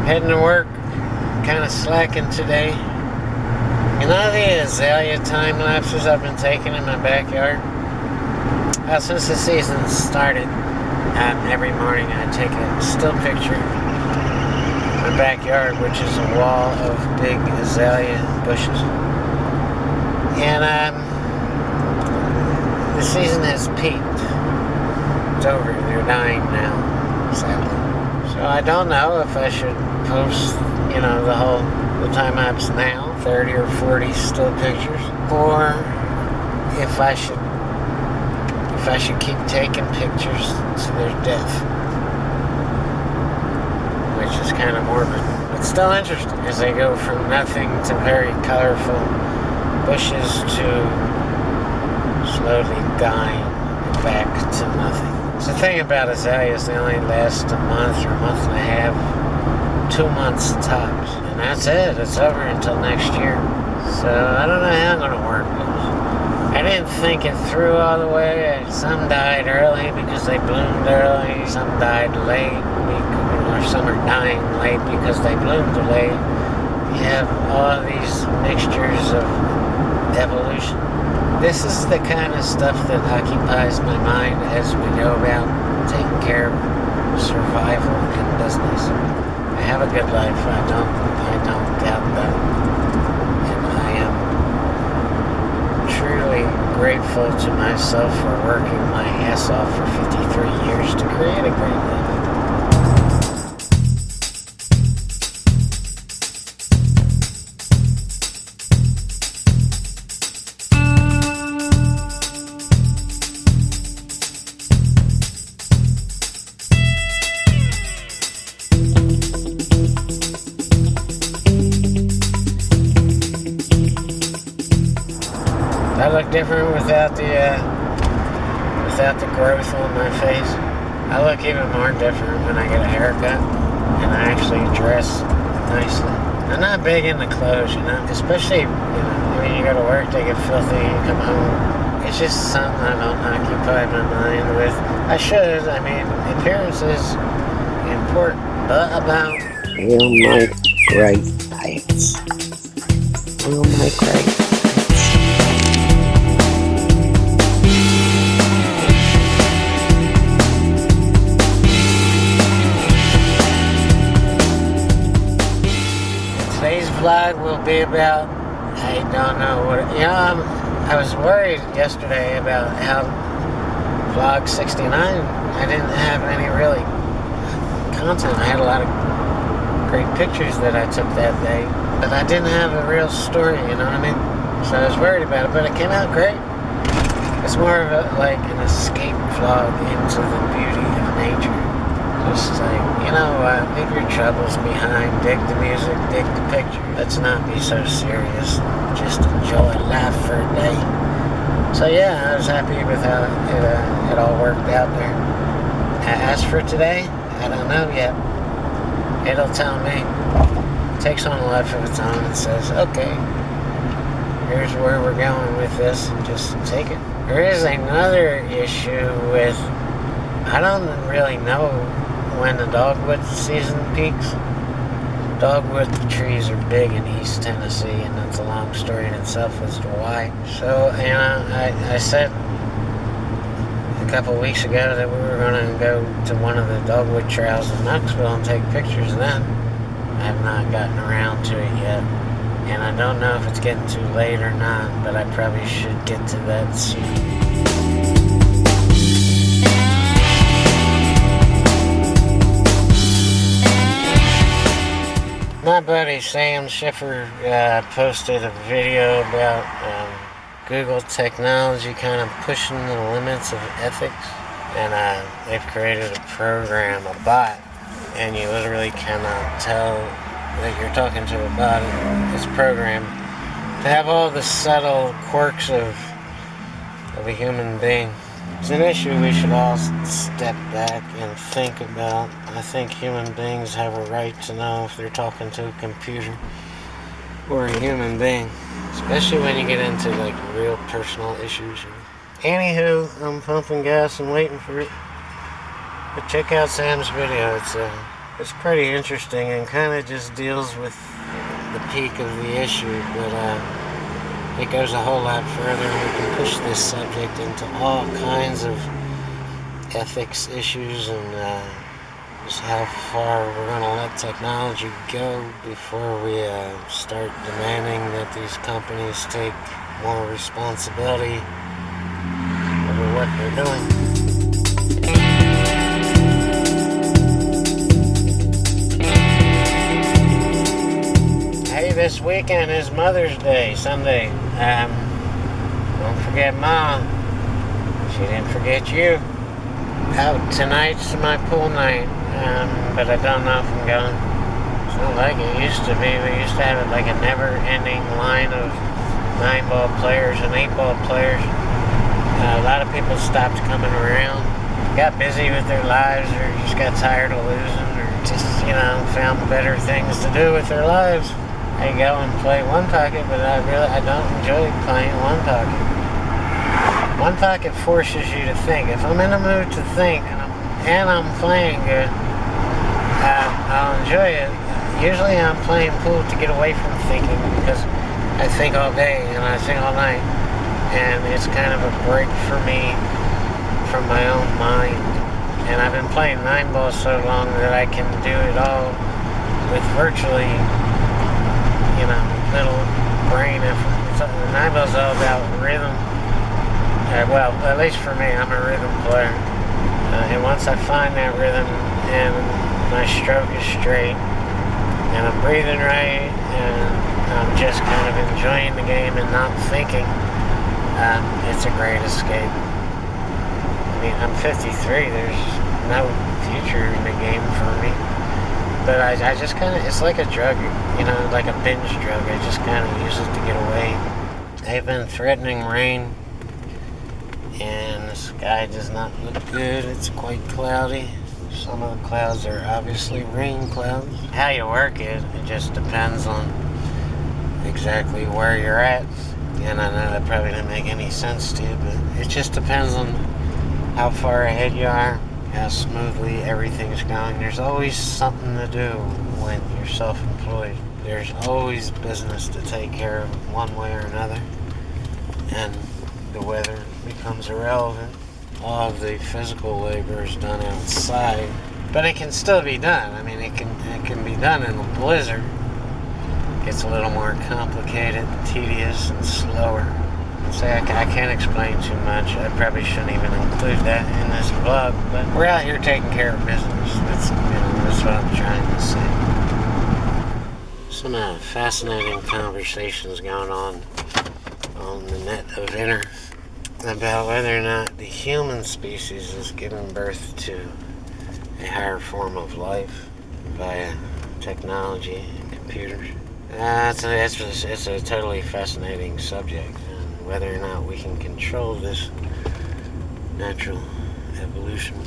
Heading to work, kind of slacking today. You know the azalea time lapses I've been taking in my backyard? Since the season started, every morning I take a still picture of my backyard, which is a wall of big azalea bushes. And the season has peaked. It's over. They're dying now, sadly. So I don't know if I should post, the time lapse now, 30 or 40 still pictures, or if I should keep taking pictures to their death, which is kind of morbid, but still interesting as they go from nothing to very colorful bushes to slowly dying back to nothing. So the thing about azaleas, they only last a month or a month and a half, 2 months tops. And that's it. It's over until next year. So I don't know how I'm going to work this. I didn't think it through all the way. Some died early because they bloomed early. Some died late, or some are dying late because they bloomed late. You have all these mixtures of evolution. This is the kind of stuff that occupies my mind as we go about taking care of survival and business. I have a good life. I don't doubt that. And I am truly grateful to myself for working my ass off for 53 years to create a great life. I look different without the growth on my face. I look even more different when I get a haircut and I actually dress nicely. I'm not big into clothes, especially, when you go to work, they get filthy, you come home. It's just something I don't occupy my mind with. I should, appearance is important, but about... Oh my great pipes. Oh my great. Today's vlog will be about, I don't know what, I was worried yesterday about how vlog 69, I didn't have any really content. I had a lot of great pictures that I took that day, but I didn't have a real story, So I was worried about it, but it came out great. It's more of an escape vlog into the beauty of nature. Just leave your troubles behind, dig the music, dig the picture. Let's not be so serious, just enjoy life for a day. So yeah, I was happy with how it all worked out there. As for today, I don't know yet. It'll tell me. It takes on a life of its own and says, okay, here's where we're going with this, and just take it. There is another issue with, I don't really know when the dogwood season peaks. Dogwood trees are big in East Tennessee, and that's a long story in itself as to why. So, I said a couple weeks ago that we were going to go to one of the dogwood trails in Knoxville and take pictures of them. I have not gotten around to it yet, and I don't know if it's getting too late or not, but I probably should get to that soon. My buddy Sam Schiffer posted a video about Google technology kind of pushing the limits of ethics, and they've created a program, a bot, and you literally cannot tell that you're talking to a bot. It's programmed to have all the subtle quirks of a human being. It's an issue we should all step back and think about. I think human beings have a right to know if they're talking to a computer or a human being, especially when you get into real personal issues. Anywho, I'm pumping gas and waiting for it. But check out Sam's video. It's It's pretty interesting and kind of just deals with the peak of the issue, but it goes a whole lot further. We can push this subject into all kinds of ethics issues and just how far we're going to let technology go before we start demanding that these companies take more responsibility over what they're doing. This weekend is Mother's Day, Sunday. Don't forget Mom. She didn't forget you. Tonight's my pool night, but I don't know if I'm going. It's not like it used to be. We used to have it like a never-ending line of 9-ball players and 8-ball players. A lot of people stopped coming around, got busy with their lives, or just got tired of losing, or just, found better things to do with their lives. I go and play one pocket, but I don't enjoy playing one pocket. One pocket forces you to think. If I'm in the mood to think and I'm playing good, I'll enjoy it. Usually I'm playing pool to get away from thinking because I think all day and I think all night, and it's kind of a break for me from my own mind. And I've been playing 9-ball so long that I can do it all with virtually little brain effort. 9-ball's all about rhythm. Well, at least for me, I'm a rhythm player. And once I find that rhythm and my stroke is straight and I'm breathing right and I'm just kind of enjoying the game and not thinking, it's a great escape. I mean, I'm 53. There's no future in the game for me. But I just kind of, it's like a drug, like a binge drug. I just kind of use it to get away. They've been threatening rain, and the sky does not look good. It's quite cloudy. Some of the clouds are obviously rain clouds. How you work it just depends on exactly where you're at. And I know that probably didn't make any sense to you, but it just depends on how far ahead you are, how smoothly everything's going. There's always something to do when you're self-employed. There's always business to take care of one way or another, and the weather becomes irrelevant. All of the physical labor is done outside, but it can still be done. I mean, it can be done in a blizzard. It gets a little more complicated and tedious and slower. Say I can't explain too much. I probably shouldn't even include that in this vlog, but we're out here taking care of business. That's what I'm trying to say. Some fascinating conversations going on the net of inner about whether or not the human species is giving birth to a higher form of life via technology and computers. It's a totally fascinating subject. Whether or not we can control this natural evolution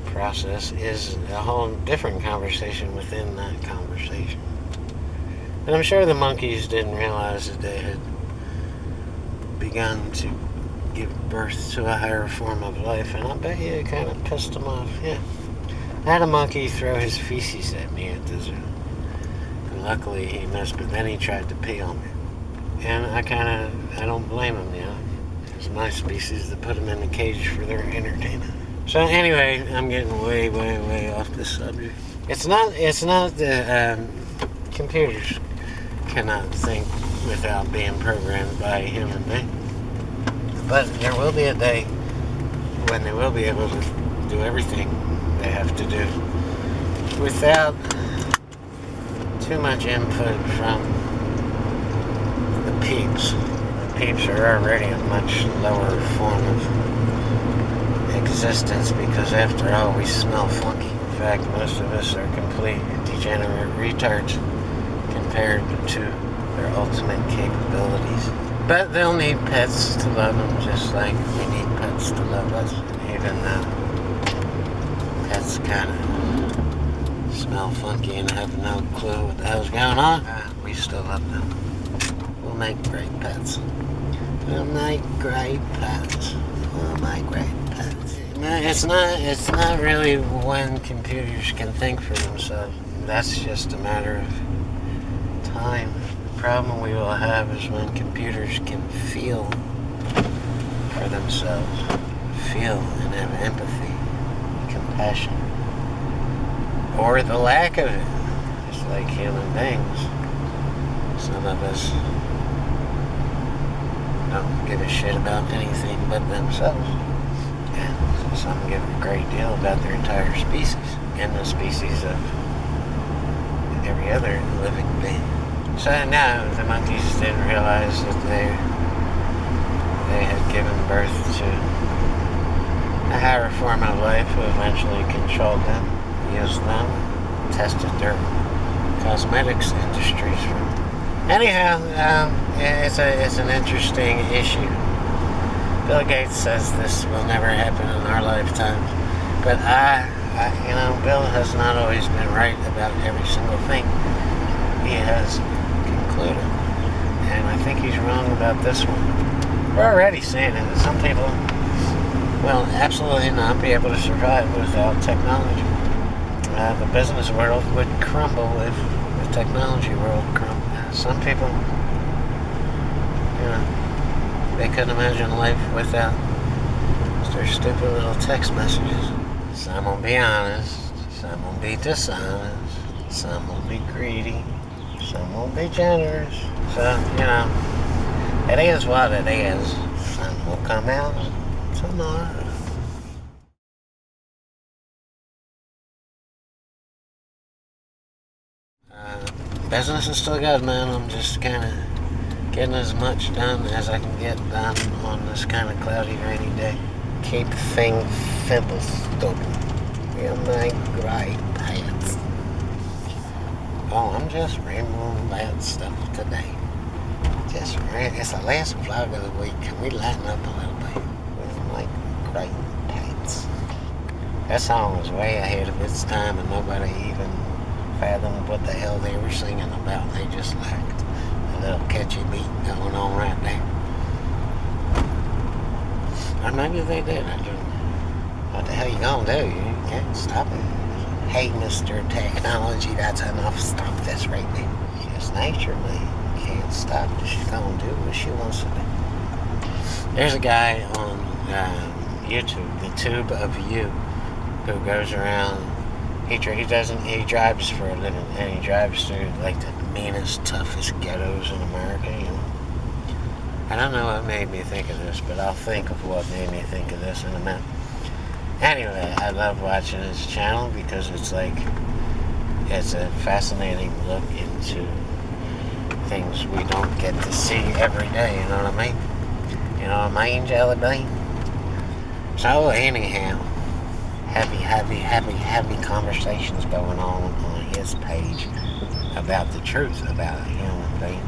process is a whole different conversation within that conversation. And I'm sure the monkeys didn't realize that they had begun to give birth to a higher form of life, and I bet you it kind of pissed them off. Yeah. I had a monkey throw his feces at me at the zoo. And luckily he missed, but then he tried to pee on me. And I don't blame them, It's my species that put them in the cage for their entertainment. So anyway, I'm getting way, way, way off this subject. It's not the computers cannot think without being programmed by a human being. But there will be a day when they will be able to do everything they have to do without too much input from peeps. The peeps are already a much lower form of existence because after all we smell funky. In fact, most of us are complete degenerate retards compared to their ultimate capabilities. But they'll need pets to love them just like we need pets to love us. And even though pets kind of smell funky and have no clue what the hell's going on, we still love them. We'll make great pets. We'll make great pets. We'll make great pets. It's not really when computers can think for themselves. That's just a matter of time. The problem we will have is when computers can feel for themselves, feel and have empathy, compassion, or the lack of it. Just like human beings, some of us don't give a shit about anything but themselves. And some give a great deal about their entire species and the species of every other living being. So now the monkeys didn't realize that they had given birth to a higher form of life who eventually controlled them, used them, tested their cosmetics industries for them. Anyhow, it's an interesting issue. Bill Gates says this will never happen in our lifetime, but Bill has not always been right about every single thing he has concluded, and I think he's wrong about this one. We're already seeing it. Some people will absolutely not be able to survive without technology. The business world would crumble if the technology world crumbled. Some people, they couldn't imagine life without their stupid little text messages. Some will be honest, some will be dishonest, some will be greedy, some will be generous. So, it is what it is. Sun will come out tomorrow. Business is still good, man. I'm just kind of getting as much done as I can get done on this kind of cloudy, rainy day. Keep things simple, stupid. Wear my gray pants. Oh, I'm just rambling about stuff today. It's the last vlog of the week. Can we lighten up a little bit? Wear my gray pants. That song was way ahead of its time, and nobody even fathomed what the hell they were singing about. They just liked a little catchy beat going on right there. Or maybe they did. I don't know. What the hell you gonna do? You can't stop it. Hey, Mr. Technology, that's enough. Stop this right now. It's nature, man. You can't stop it. She's gonna do what she wants to do. There's a guy on YouTube, the Tube of You, who goes around. He drives for a living, and he drives through like the meanest, toughest ghettos in America, I don't know what made me think of this, but I'll think of what made me think of this in a minute. Anyway, I love watching his channel because it's a fascinating look into things we don't get to see every day, you know what I mean? You know what I mean, Jelly Bean? So anyhow, heavy conversations going on his page about the truth about a human being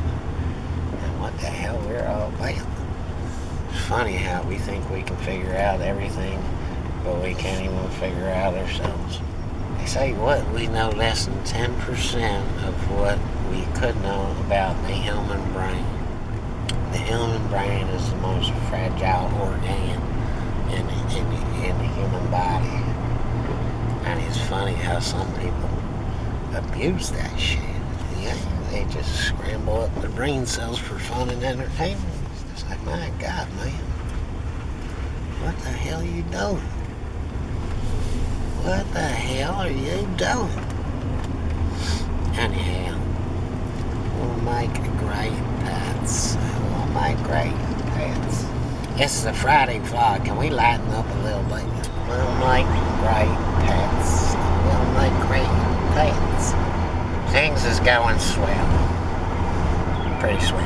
and what the hell we're all about. It's funny how we think we can figure out everything, but we can't even figure out ourselves. They say we know less than 10% of what we could know about the human brain. The human brain is the most fragile organ in the human body. And it's funny how some people abuse that shit. They just scramble up their brain cells for fun and entertainment. It's like, my God, man. What the hell are you doing? What the hell are you doing? Anyhow, we'll make great pets. We'll make great pets. This is a Friday vlog. Can we lighten up a little bit? We'll make great pets. We'll make great pets. Things is going swell. Pretty swell.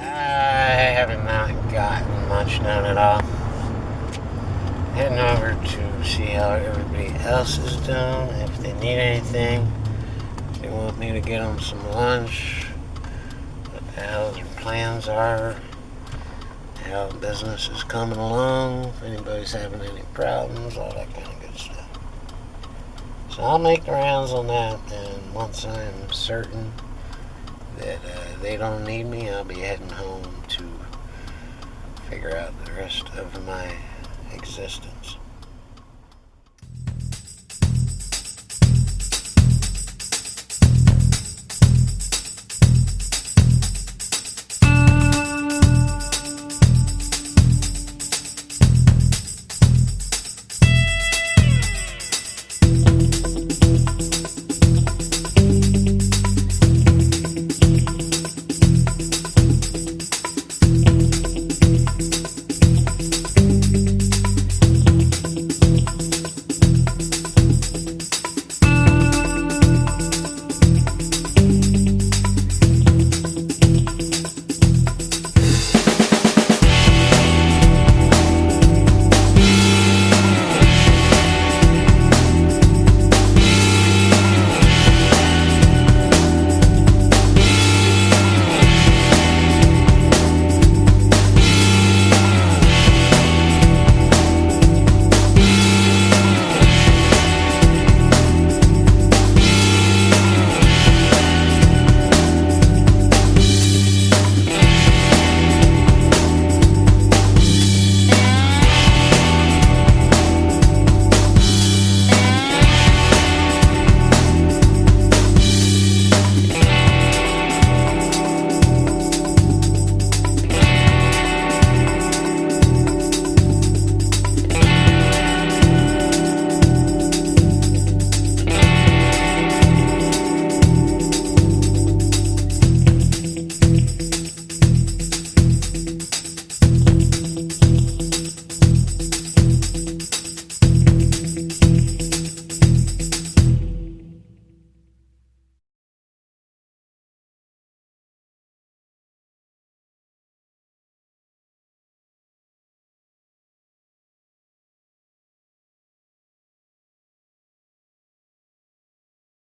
I haven't gotten much done at all. Heading over to see how everybody else is doing, if they need anything. If they want me to get them some lunch, what the hell their plans are, how business is coming along, if anybody's having any problems, all that kind of good stuff. So I'll make the rounds on that, and once I'm certain that they don't need me, I'll be heading home to figure out the rest of my existence.